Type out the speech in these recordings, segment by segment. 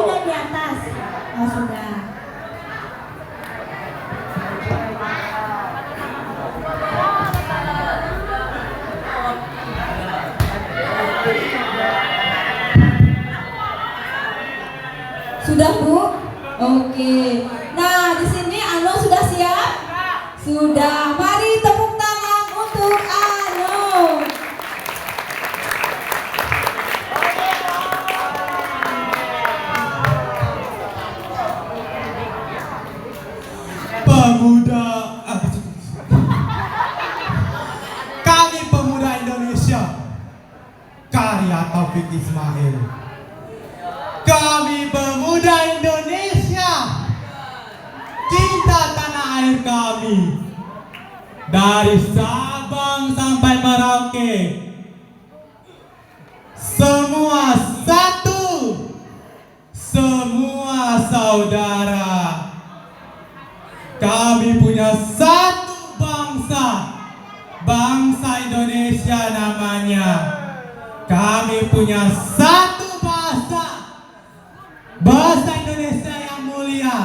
dan di atas. Oh sudah. Sudah Bu? Oke. Nah di sini Ano sudah siap? Sudah. Mari tepuk tangan untuk Ano. Pemuda, kami pemuda Indonesia, karya Taufik Ismail. Kami pemuda Indonesia, cinta tanah air kami. Dari Sabang sampai Merauke, semua satu, semua saudara. Kami punya satu bangsa, bangsa Indonesia namanya. Kami punya satu bahasa, bahasa Indonesia yang mulia.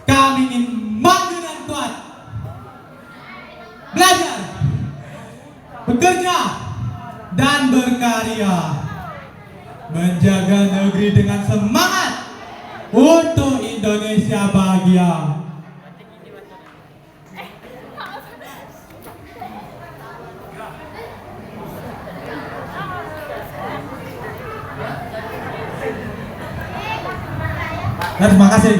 Kami ingin maju dan kuat, belajar, bekerja, dan berkarya, menjaga negeri dengan semangat untuk Indonesia bahagia. Terima kasih.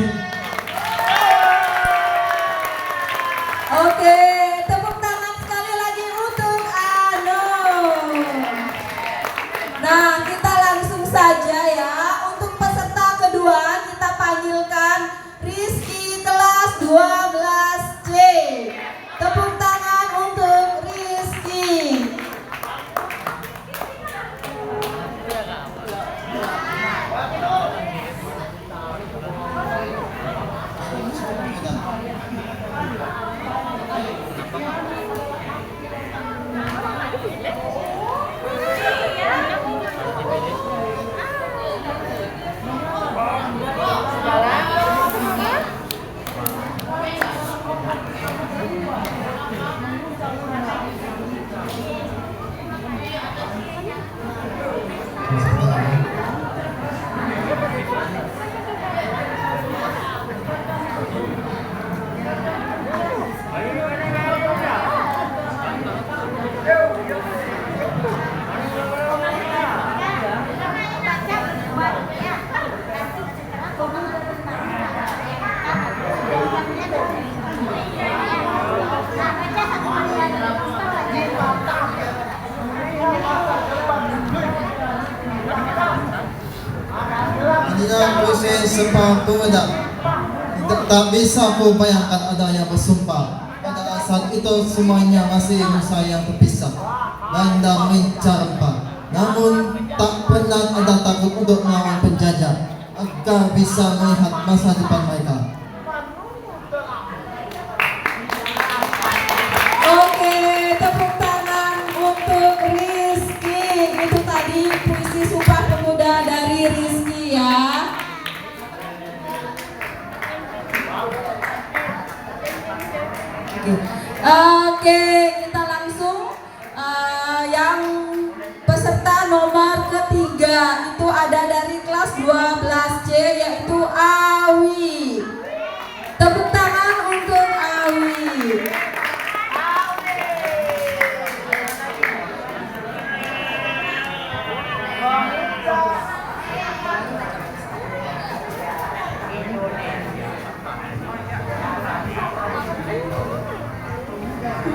Oke, tepuk tangan sekali lagi untuk Ano. Nah, kita langsung saja ya. Untuk peserta kedua kita panggilkan Rizky kelas 12C. Tepuk tangan untuk Rizky. Inilah proses Sumpah Pemuda. Tak bisa ku bayangkan adanya bersumpah. Pada saat itu semuanya masih sayang terpisah dan mencarpa. Namun tak pernah ada takut untuk melawan penjajah agar bisa melihat masa depan mereka. Oke, tepuk tangan untuk Rizky. Itu tadi puisi Sumpah Pemuda dari Rizky ya. Oke, kita langsung yang peserta nomor ketiga itu ada dari kelas 12C yaitu Awi. Tepuk tangan untuk Awi.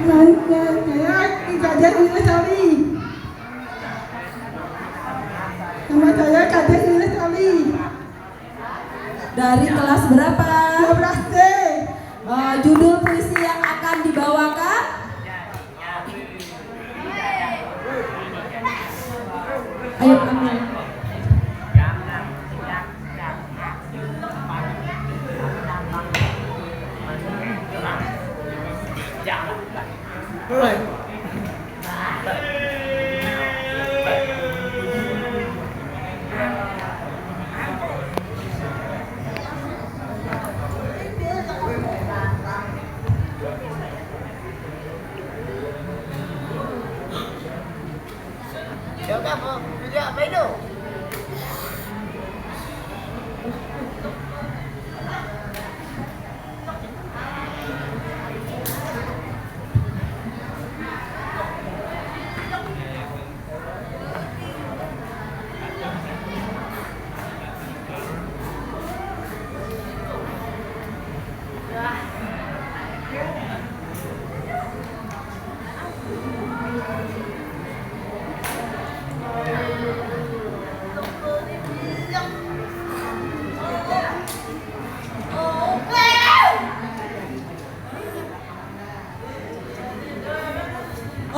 Saya Kadek Lestari. Nama saya Kadek Lestari. Dari kelas berapa? 12C. Judul puisi yang akan dibawakan? Ayo ambil.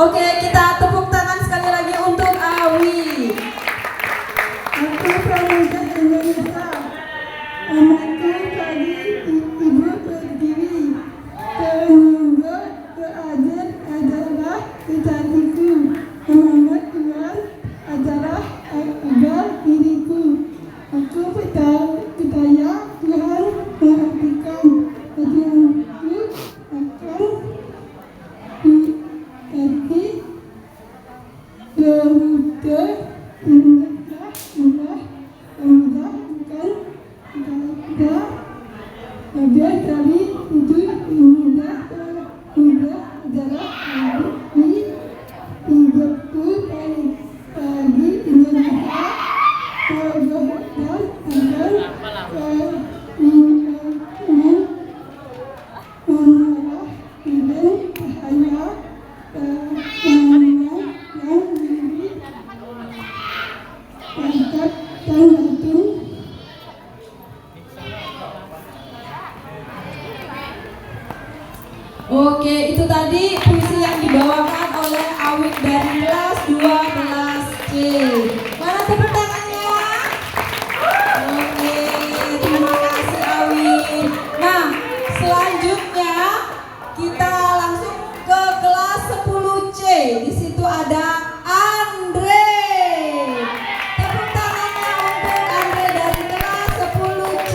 Oke, kita tepuk tangan sekali lagi untuk Awi. Aku pemuda Indonesia. Anakku tadi ibu berdiri. Pemuda belajar adalah cita-citaku. Semangat Tuhan adalah adalah diriku. Aku percaya Tuhan menghentikan perjuanganku akan diganti pemuda Indonesia pemuda bukan lebih dari itu pemuda adalah di hidupku bagi Indonesia dan akan mengarah dengan cahaya kemenangan yang diri angkat dan yakin. Oke, itu tadi puisi yang dibawakan oleh Awik dari kelas 12C. Mana tepuk tangannya? Oke, terima kasih Awik. Nah, selanjutnya kita langsung ke kelas 10C. Di situ ada Andre. Tepuk tangannya untuk Andre dari kelas 10C.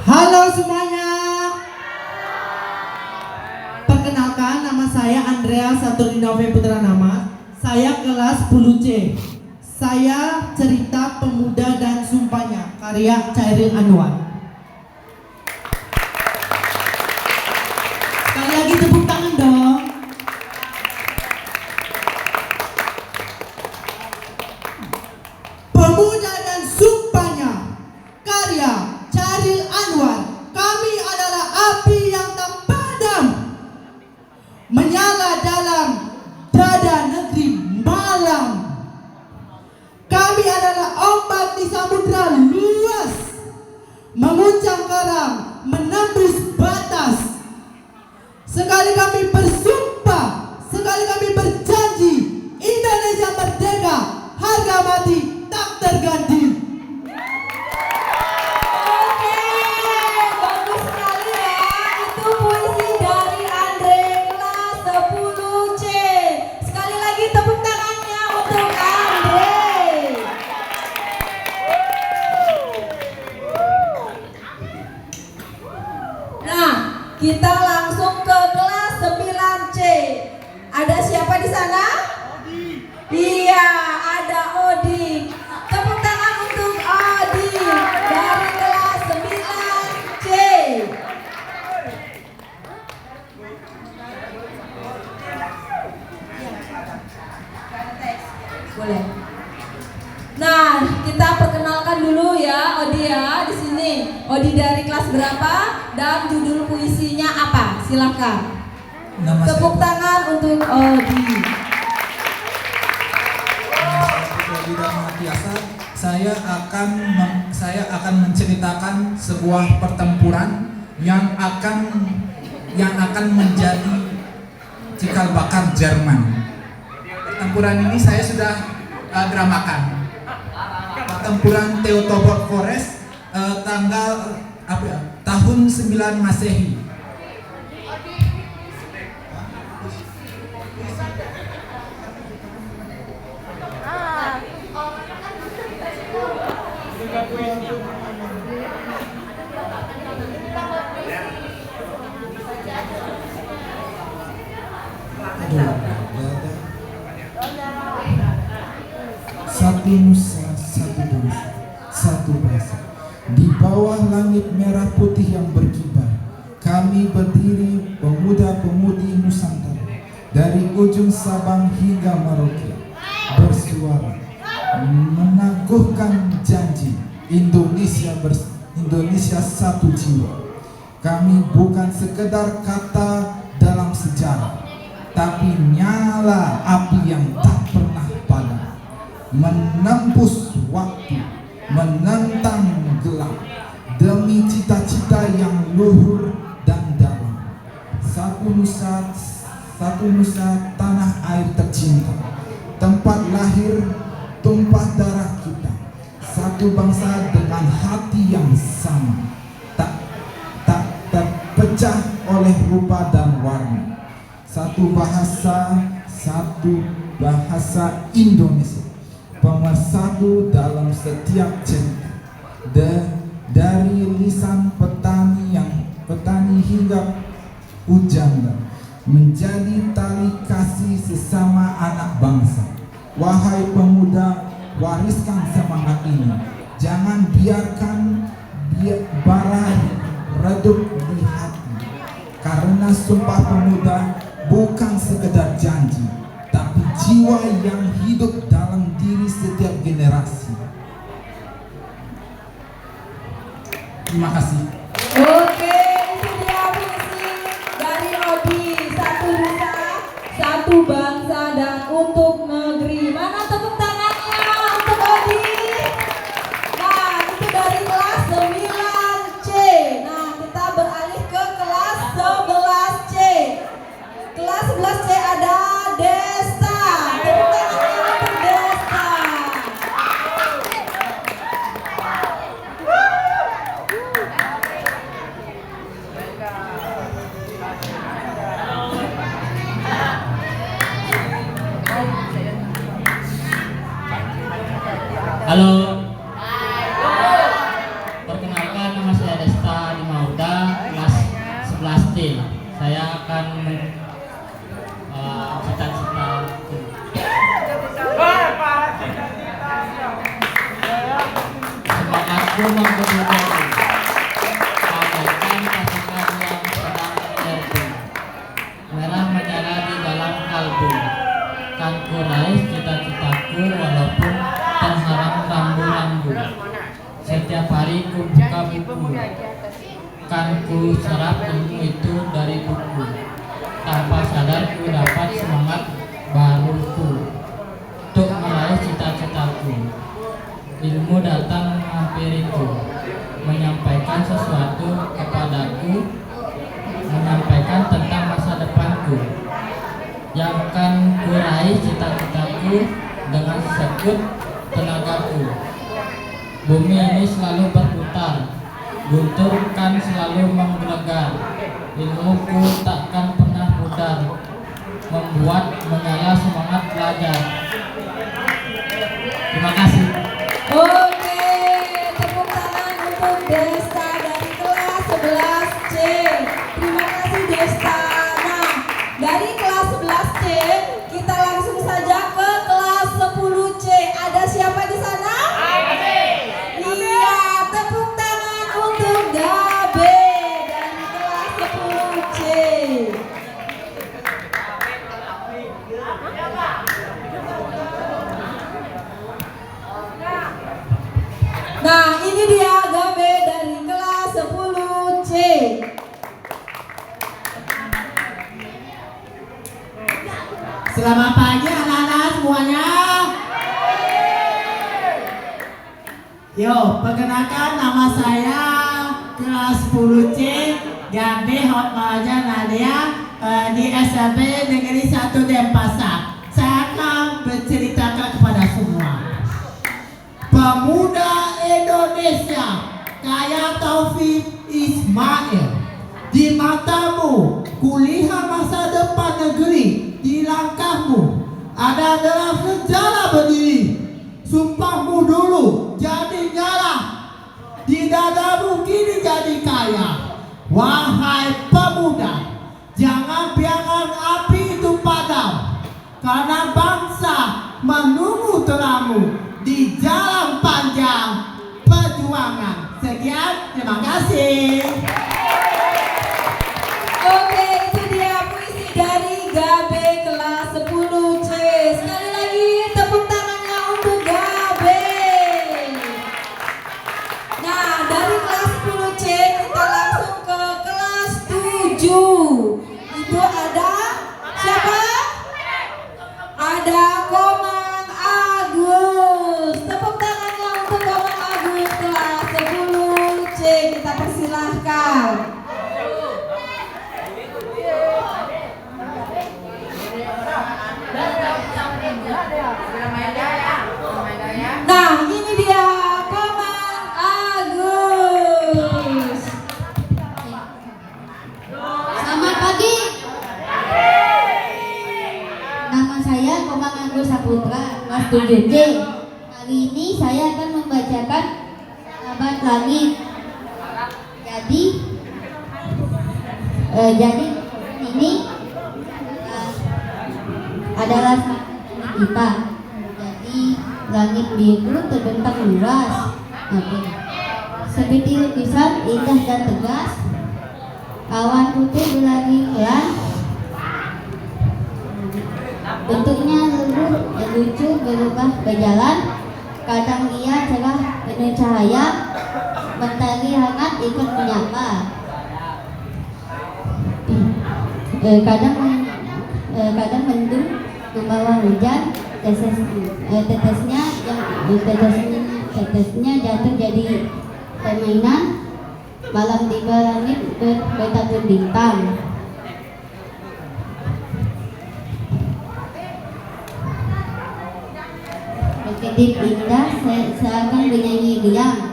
Halo semuanya. Perkenalkan, nama saya Andrea Saturninovi Putra Nama. Saya kelas 10C. Saya cerita pemuda dan sumpahnya, karya Chairil Anwar. Sekali lagi tepuk tangan dong. Pemuda dan sumpahnya, karya Chairil Anwar. Kami adalah api yang tak padam, menyala dalam dada negeri malam. Kami adalah ombak di samudra luas, menguncang karang, menembus batas. Sekali kami bersumpah, sekali kami berjanji, Indonesia merdeka, harga mati tak terganti. Oke, bagus sekali ya. Itu puisi dari Andre kelas 10C. Sekali lagi tepuk tangannya untuk Andre. Nah, kita langsung ke kelas 9C. Ada siapa di sana? Iya, ada Odi. Tepuk tangan untuk Odi dari kelas 9C. Boleh. Nah, kita perkenalkan dulu ya Odi ya di sini. Odi dari kelas berapa dan judul puisinya apa? Silakan. Nama Tepuk tangan untuk Odi. saya Matiasa. Saya akan menceritakan sebuah pertempuran yang akan menjadi cikal bakal Jerman. Pertempuran ini saya sudah dramakan. Pertempuran Teutoburg Forest tahun 9 Masehi. Satu nusa, satu bangsa, satu bahasa. Di bawah langit merah putih yang berkibar, kami berdiri pemuda-pemudi Nusantara. Dari ujung Sabang hingga Merauke, bersuara, meneguhkan janji Indonesia satu jiwa. Kami bukan sekedar kata dalam sejarah, tapi nyala api yang tak pernah padam. menembus waktu, menentang gelap, demi cita-cita yang luhur dan dalam. Satu nusa tanah air tercinta, tempat lahir tumpah darah kita. Satu bangsa dengan hati yang sama, tak terpecah oleh rupa dan warna. Satu bahasa Indonesia, pemersatu dalam setiap cerita. Dari lisan petani hingga pujangga, menjadi tali kasih sesama anak bangsa. Wahai pemuda, wariskan semangat ini. Jangan biarkan bara redup di hati. Karena Sumpah Pemuda bukan sekedar janji, tapi jiwa yang hidup dalam diri setiap generasi. Terima kasih. Oke, itu dia puisi dari Odi. Satu nusa, satu bangsa, dan untuk negeri. Mana tepuk tangannya untuk Odi? Nah, itu dari kelas 9C. Nah, kita beralih ke kelas 11C. Kelas 11C ada Desta. Tepuk tangannya untuk Desta. Halo. Perkenalkan, nama saya Desta Dimauda, kelas 11D. Saya akan cita-cita semangatku menggebu-gebu, bagaikan pasukan yang sedang menyerbu, merah menyala di dalam kalbu. Kan ku raih cita-citaku walaupun terhalang rambu-rambu. Setiap hari ku buka buku, kan ku serap ilmu itu dari buku. Tanpa sadar ku dapat semangat baruku untuk meraih cita-citaku. Ilmu datang menghampiriku, menyampaikan sesuatu kepadaku, menyampaikan tentang masa depanku. Yang kan ku raih cita-citaku dengan sekut tenagaku. Bumi ini selalu berputar, guntur kan selalu menggelegar. Ilmuku takkan pernah pudar, membuat menyala semangat belajar. Terima kasih. Oke, tepuk tangan untuk Desta dari kelas 11C. Terima kasih Desta. Nah, dari kelas 11C kita langsung saja ke kelas 10C. Ada siapa di sana? Iya, tepuk tangan untuk Gabe dari kelas 10C. Nah, ini dia Gabe dari kelas 10C. Selamat pagi anak-anak semuanya. Yo, perkenalkan nama saya kelas 10C Gabe Hotmaja Nadia di SMP Negeri 1 Denpasar. Saya akan berceritakan kepada semua. Pemuda Indonesia kayak Taufik Ismail, di matamu kuliah masa depan negeri, di langkahmu ada dalam sejarah berdiri. Sumpahmu dulu jadi nyala, di dadamu kini jadi kaya. Wahai pemuda, jangan biarkan api itu padam, karena bangsa menunggu teramu di jalan panjang perjuangan. Sekian, terima kasih. Oke, itu dia puisi dari Gabe kelas 10C. Sekali lagi tepuk tangannya untuk Gabe. Nah, dari kelas 10C kita langsung ke kelas 7. Itu ada siapa? Ada Komang Agung. dipersilahkan. Nah, ini dia Komang Agus. Selamat pagi. Nama saya Komang Agus Saputra, kelas 7C. Kali ini saya akan membacakan Sahabat Langit. Jadi ini adalah kita. Jadi langit biru terbentang luas. Seperti lukisan indah dan tegas. Awan putih berlari pelan. Bentuknya lembut dan lucu berubah berjalan. Kadang ia cerah penuh cahaya. Mentari hangat ikut menyapa. Kadang mendung membawa hujan. Tetesnya jatuh jadi permainan. Malam tiba langit bertabur bintang. Berkedip indah seakan bernyanyi riang.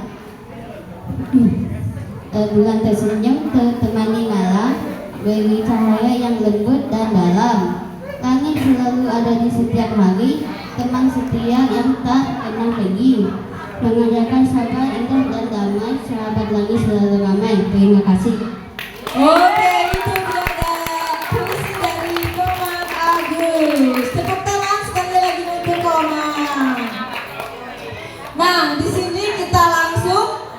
Bulan tersenyum temani malam, beri cahaya yang lembut dan dalam. Langit selalu ada di setiap hari, teman setia yang tak pernah pergi, mengajarkan sabar indah dan damai. Sahabat langit selalu ramai. Terima kasih. Oke, itu dia puisi dari Komang Agus. Tepuk tangan sekali lagi untuk Komang. Nah, di sini kita langsung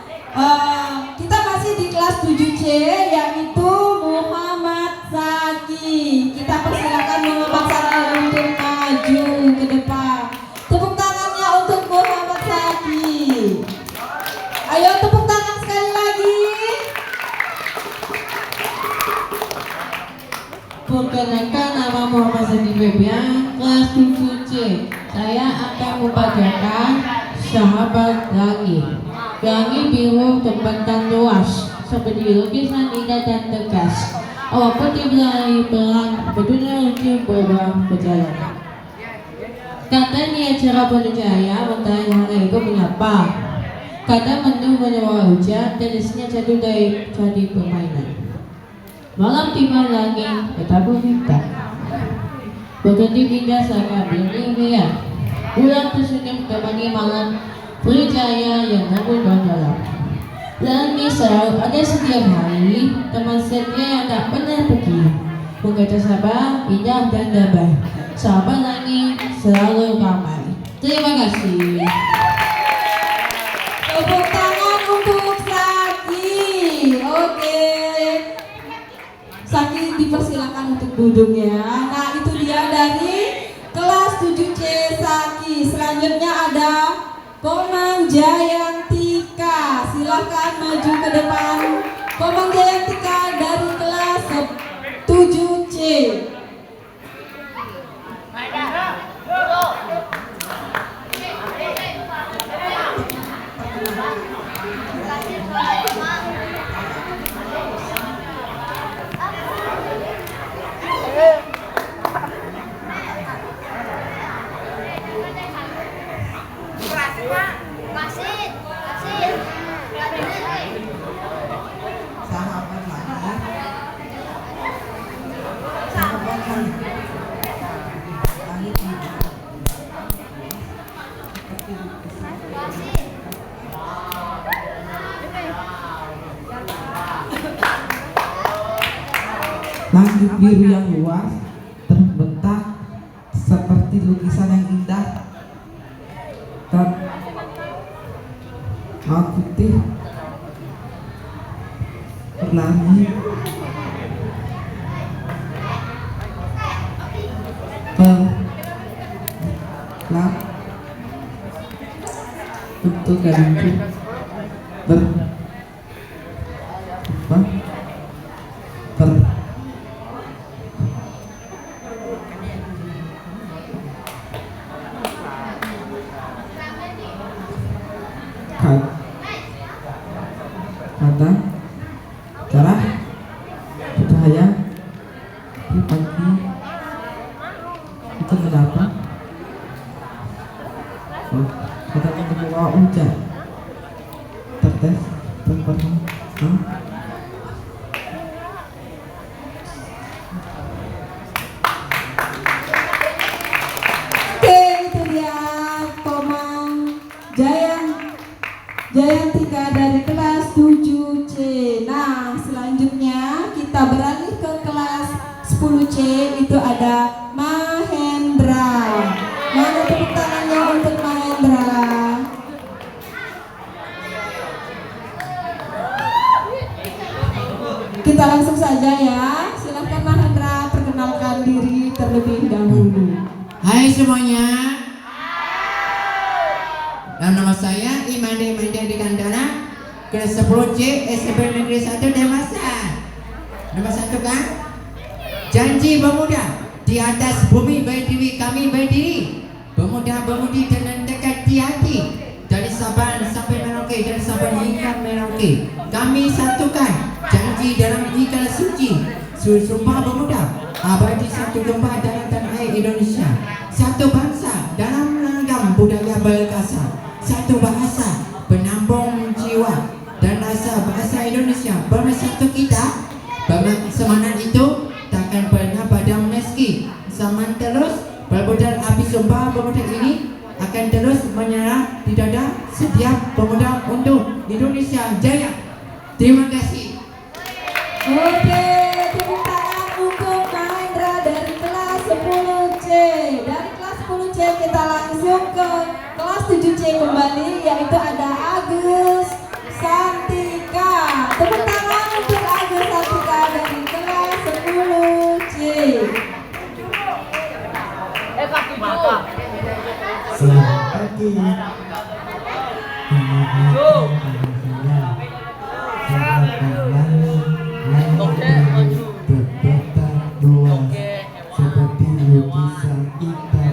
kita masih di kelas 7C, yaitu Muhammad Zaki. Kita persilakan Muhammad Zaki untuk maju ke depan. Tepuk tangannya untuk Muhammad Zaki. Ayo tepuk tangan sekali lagi. Perkenalkan, nama Muhammad Zaki Febian, kelas 7C. Saya akan membacakan Sahabat Langit. Langit biru terbentang luas, seperti lukisan indah dan tegas. Awan putih berlari pelan, berdunia lucu berubah berjalan. Katanya cerah penuh cahaya, mentari hangat ikut menyapa. Kadang mendung membawa hujan, tetesnya jatuh jadi permainan. Malam tiba langit bertabur bintang. Berkedip indah seakan bernyanyi riang. Bulan tersenyum temani malam, beri cahaya yang lembut dan dalam. Langit selalu ada setiap hari, teman setia yang tak pernah pergi. Mengkata sabar, indah dan damai. Sahabat langit selalu ramai. Terima kasih. Tepuk tangan untuk Zaki. Oke, Zaki dipersilakan untuk duduk ya. Nah, itu dia dari kelas 7C Zaki. Selanjutnya ada Komang Jayantika. Silahkan maju ke depan. Komang Jayantika dari kelas 7C. Langit biru yang luas terbentang seperti lukisan yang indah. Awan putih berlari pelan, bentuk garis kadang Cara cahaya di pagi itu kenapa? Oh, kita ketemu bawa hujan. Tertes, tempat. Oke, itu dia Komang Jayantika dari kelas 7C. Nah, selanjutnya kita beralih ke kelas 10C, itu ada Mahendra. Mana tepuk tangannya untuk Mahendra? Kita langsung saja ya. Silahkan Mahendra perkenalkan diri terlebih dahulu. Hai semuanya. Nama saya Imade Mandi Kandana, kelas 10C SMP Negeri 1 Demasan. Nomor 1 kan? Janji pemuda, di atas bumi berdiri kami berdiri. Pemuda-pemudi dengan dekat di hati. Dari Sabang sampai Merauke, dari Sabang hingga Merauke, kami satukan janji dalam ikhlas suci. Sumpah pemuda, abadi satu gempa dalam tanah air Indonesia. Satu bangsa dalam ragam budaya berkasa. Satu bahasa penambung jiwa dan rasa bahasa Indonesia bersatu kita. Semangat itu takkan pernah padam meski zaman terus berbudar api sumpah pemuda ini akan terus menyala di dada setiap pemuda untuk Indonesia jaya. Terima kasih. Oke, tepuk tangan untuk Mahendra dari kelas 10C. Dari kelas 10C kita langsung ke kelas 7C kembali, yaitu ada Agus Santika. Tepuk tangan untuk Agus Santika dari kelas 10C. Selamat pagi. Seperti lukisan kita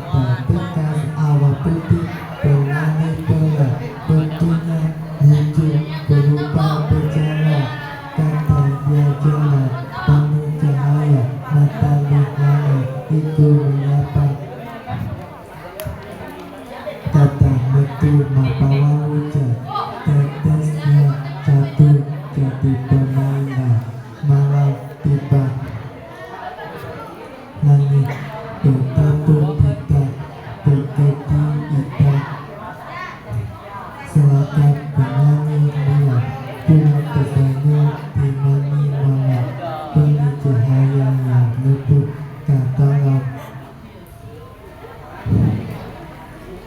bekas awal putih berlari berat, bentuknya hijau berupa berjalan, kata dia jalan penuh cahaya, matahari hangat itu menyapa, kata betul mapawa hujan, tetesnya jatuh jadi permainan. Malam tiba, langit bertabur kita, bergedi kita, selatan bernyanyi malam, pulang kesannya dinami malam, beri cahaya yang lebih ke dalam.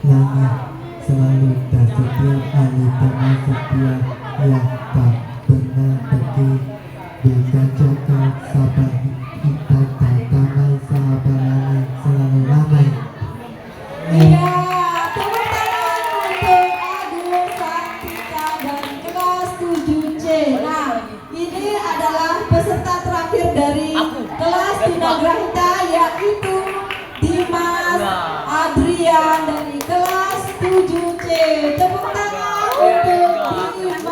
Langit selalu tak setia, hari teman setia yang tak pernah pergi. Berkacakan sabar kita tak damai, sabar langit selalu ramai. Iya, tepuk tangan untuk Agus Santika dari kelas 7C. Nah, ini adalah peserta terakhir dari kelas Tunagrahita, yaitu Dimas Adrian dari kelas 7C. Tepuk tangan untuk Dimas.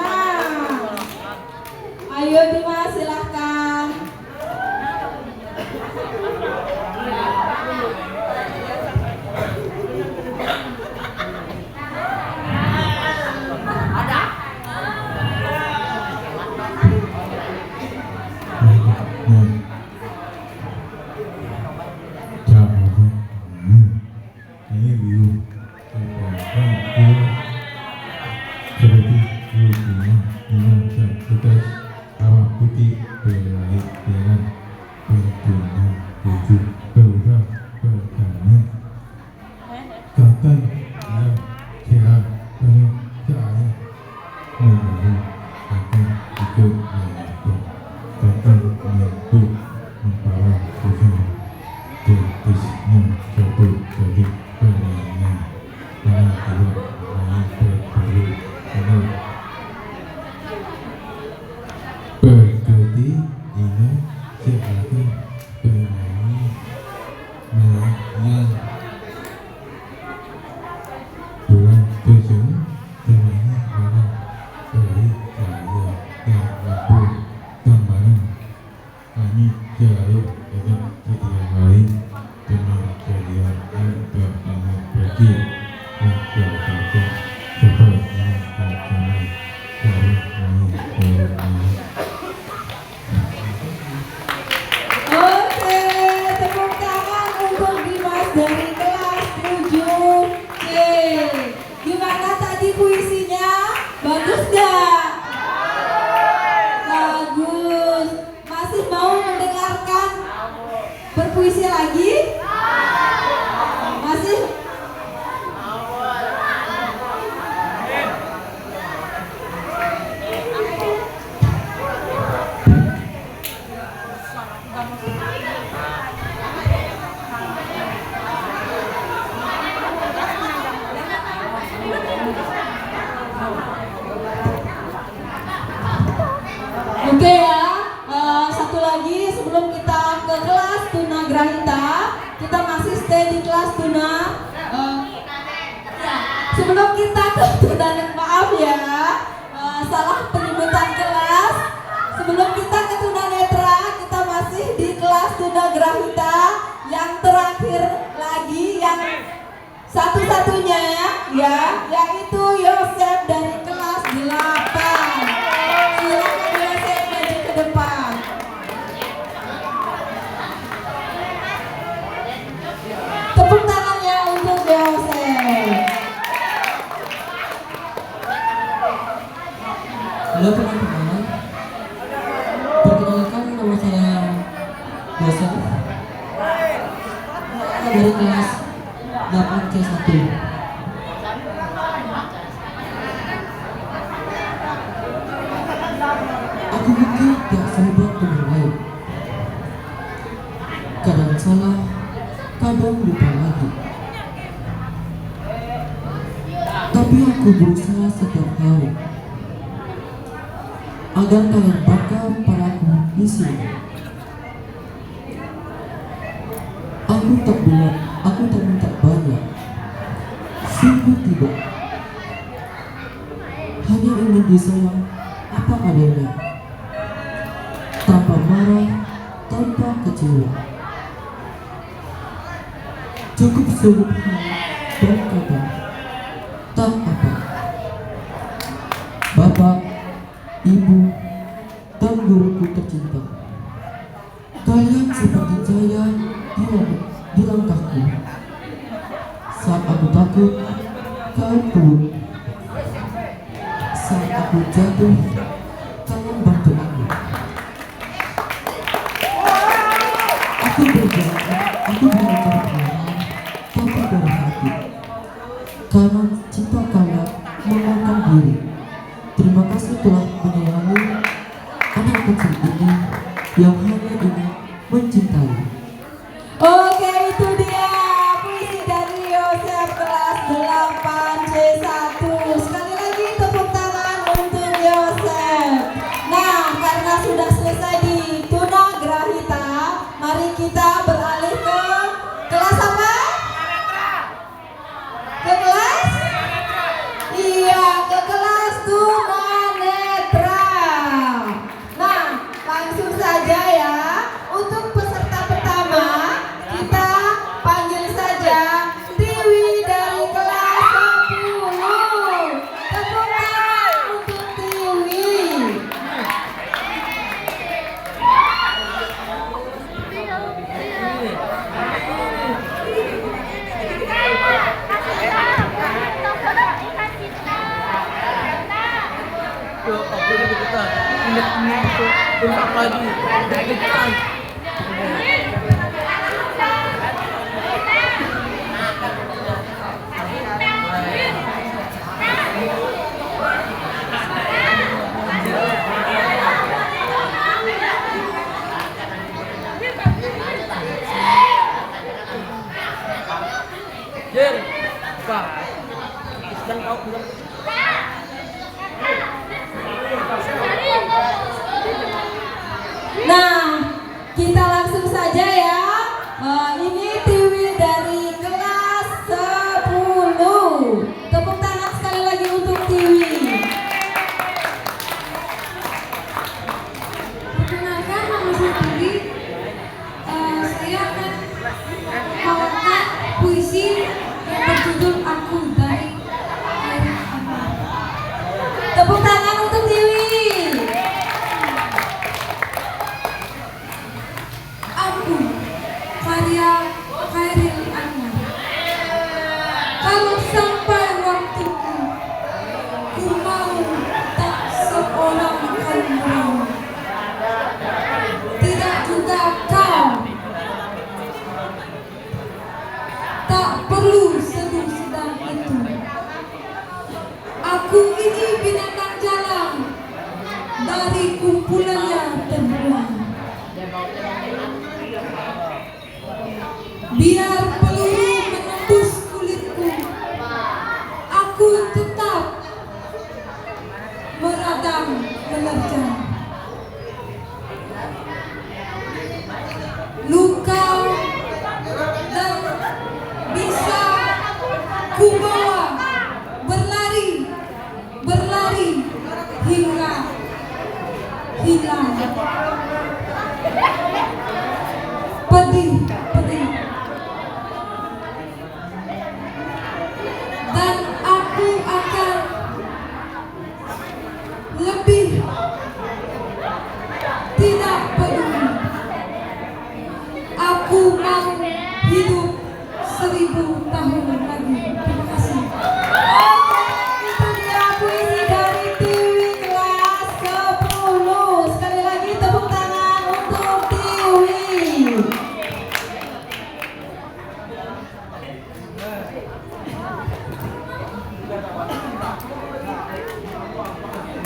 Ayo Dimas, silahkan. Bergedi ini sebagai penyanyi yang bulan tujuh penyanyi orang dari saya yang mampu kembali jauh dengan sedia lain dengan kalian yang pertama pergi menjauhkan sebaiknya kacamai dari main. Oke, tepuk tangan untuk Dimas dari kelas 7C. Gimana tadi puisinya? Bagus gak? Bagus. Masih mau mendengarkan berpuisi lagi? Masih? Oke ya, satu lagi sebelum kita ke kelas tunagrahita, kita masih stay di kelas tuna. Sebelum kita ke maaf ya, salah penyebutan kelas. Sebelum kita ke tunanetra, kita masih di kelas tunagrahita yang terakhir lagi, yang satu-satunya ya, yaitu Yosef dari kelas 8. Silakan Yosef maju ke depan. Tepuk tangannya untuk Yosef. Halo teman-teman, perkenalkan nama saya Yosef dari kelas 8C1. Aku pikir tak sehebat teman lain. Kadang salah, kadang lupa lagi. Tapi aku berusaha setiap hari agar kalian bangga padaku di sini. Aku tak minta banyak, sungguh tidak. Hanya ingin disayang apa adanya, tanpa marah, tanpa kecewa. Cukup sederhana dan kata, tak apa. Bapak, Ibu, dan guruku tercinta, kalian seperti cahaya di langkahku. Saat aku takut, kalian peluk. Saat aku jatuh, kalian bantu aku. Aku belajar perlahan, tapi dari hati. Karena cinta kalian mengangkat diri. Terima kasih telah menyayangi anak kecil ini yang hanya ingin mencintai. Oke, itu dia puisi dari Yosef kelas 8C1. Sekali lagi tepuk tangan untuk Yosef. Nah, karena sudah selesai di tunagrahita, mari kita beralih ke kelas apa? Ke kelas? Iya, ke kelas tunanetra. Nah, langsung saja ya. Untuk peserta pertama, kita panggil saja Tiwi dari kelas 10. Tepuk tangan untuk Tiwi. Nah, kita langsung saja Ku bawa berlari, berlari hingga hilang. Pedih, pedih. Dan aku akan lebih tidak peduli. Aku mau hidup 1000 tahun lagi. Terima kasih. Itu dia puisi dari Tiwi kelas 10. Sekali lagi tepuk tangan untuk Tiwi.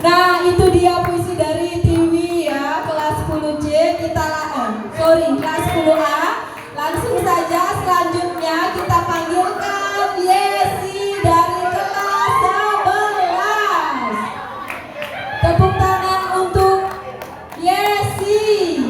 Nah, itu dia puisi dari Tiwi ya, kelas 10C. Kelas 10A. Langsung saja selanjutnya kita panggilkan Yesi dari kelas 11. Tepuk tangan untuk Yesi.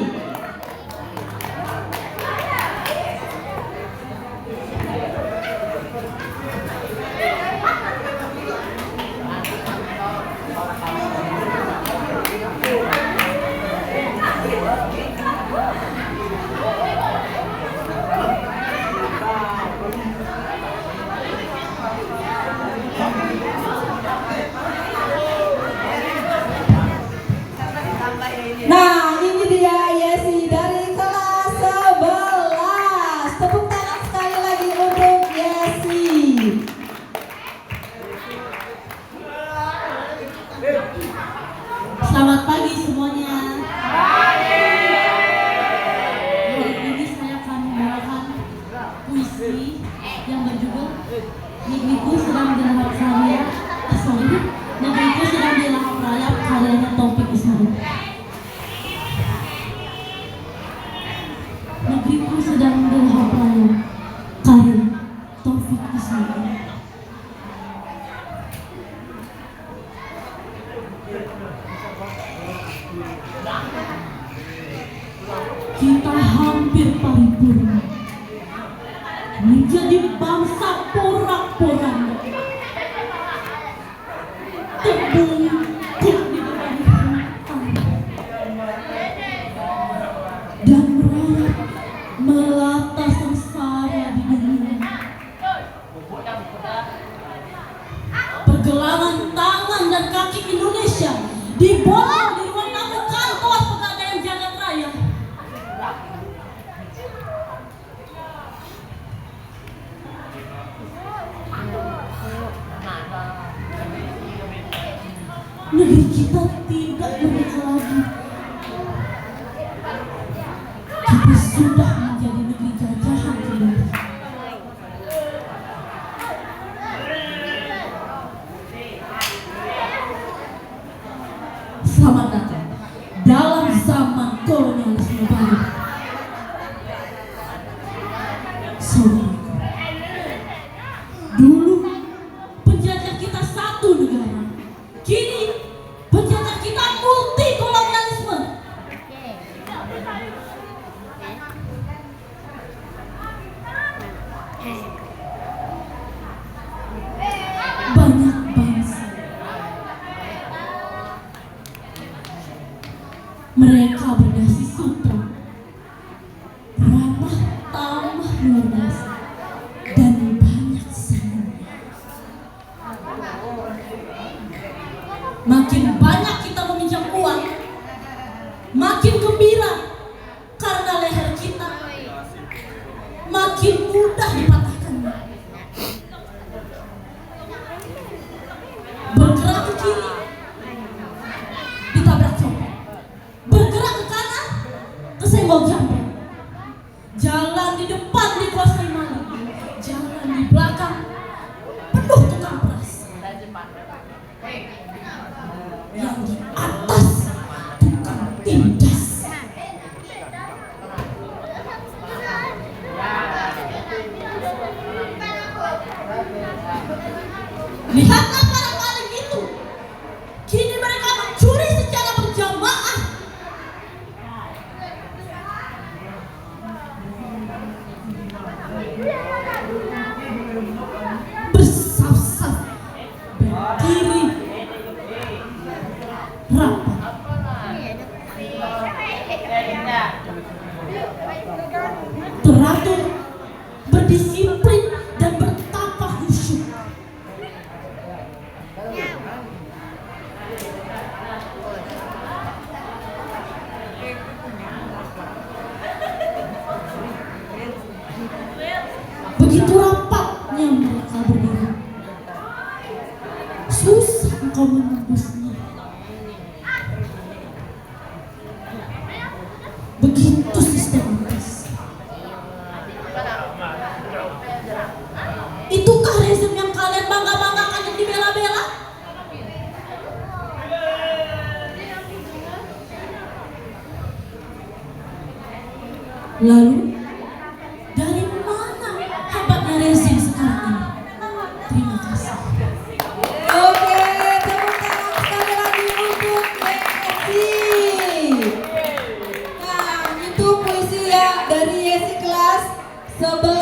Nah, ini dia Yesi dari kelas 11. Tepuk tangan sekali lagi untuk Yesi. Selamat pagi semuanya. Hari ini saya akan membawakan puisi yang berjudul Negeriku Sedang Dilahap Rayap. Negeriku Sedang Dilahap Rayap, karyanya Taufik Ismail. Negeriku sedang dilahap rayap, karya Taufik Ismail. Kita hampir paripurna menjadi bangsa porak-poranda, terbungkuk di berbagai hutan dan merayap melata sengsara di dunia. Pergelangan tangan dan kaki Indonesia dibolong di ruang tamu kantor Pegadaian Jagat Raya. Negeri kita tidak merdeka lagi. Kita sudah menjadi negeri jajahan kembali. Selamat datang dalam zaman kolonialisme baru. Saudaraku, dulu penjajah kita satu negara, kini penjajah kita multi kolonialisme. Banyak bangsa, mereka berdasi sutra, ramah tamah luar biasa, dan banyak senyumnya. Makin banyak kita meminjam uang, makin gembira karena leher kita makin mudah dipatahkannya. Bergerak ke kiri, ditabrak copet. Bergerak ke kanan, kesenggol jambret. Jalan di depan dikuasai maling, jalan di belakang penuh tukang peras. Yang di atas tukang tindas. Lihatlah para maling itu. Kini mereka mencuri secara berjamaah. teratur, berdisiplin, dan bertapa khusyuk. Begitu rapatnya mereka berdiri, susah engkau menembusnya. Begitu sistematis. Itukah rezim yang kalian bangga-banggakan yang dibela-bela? Lalu, dari mana hebatnya rezim sekarang ini? Terima kasih. Oke, tepuk tangan sekali lagi untuk Yesi. Nah, itu puisi ya dari Yesi kelas 11.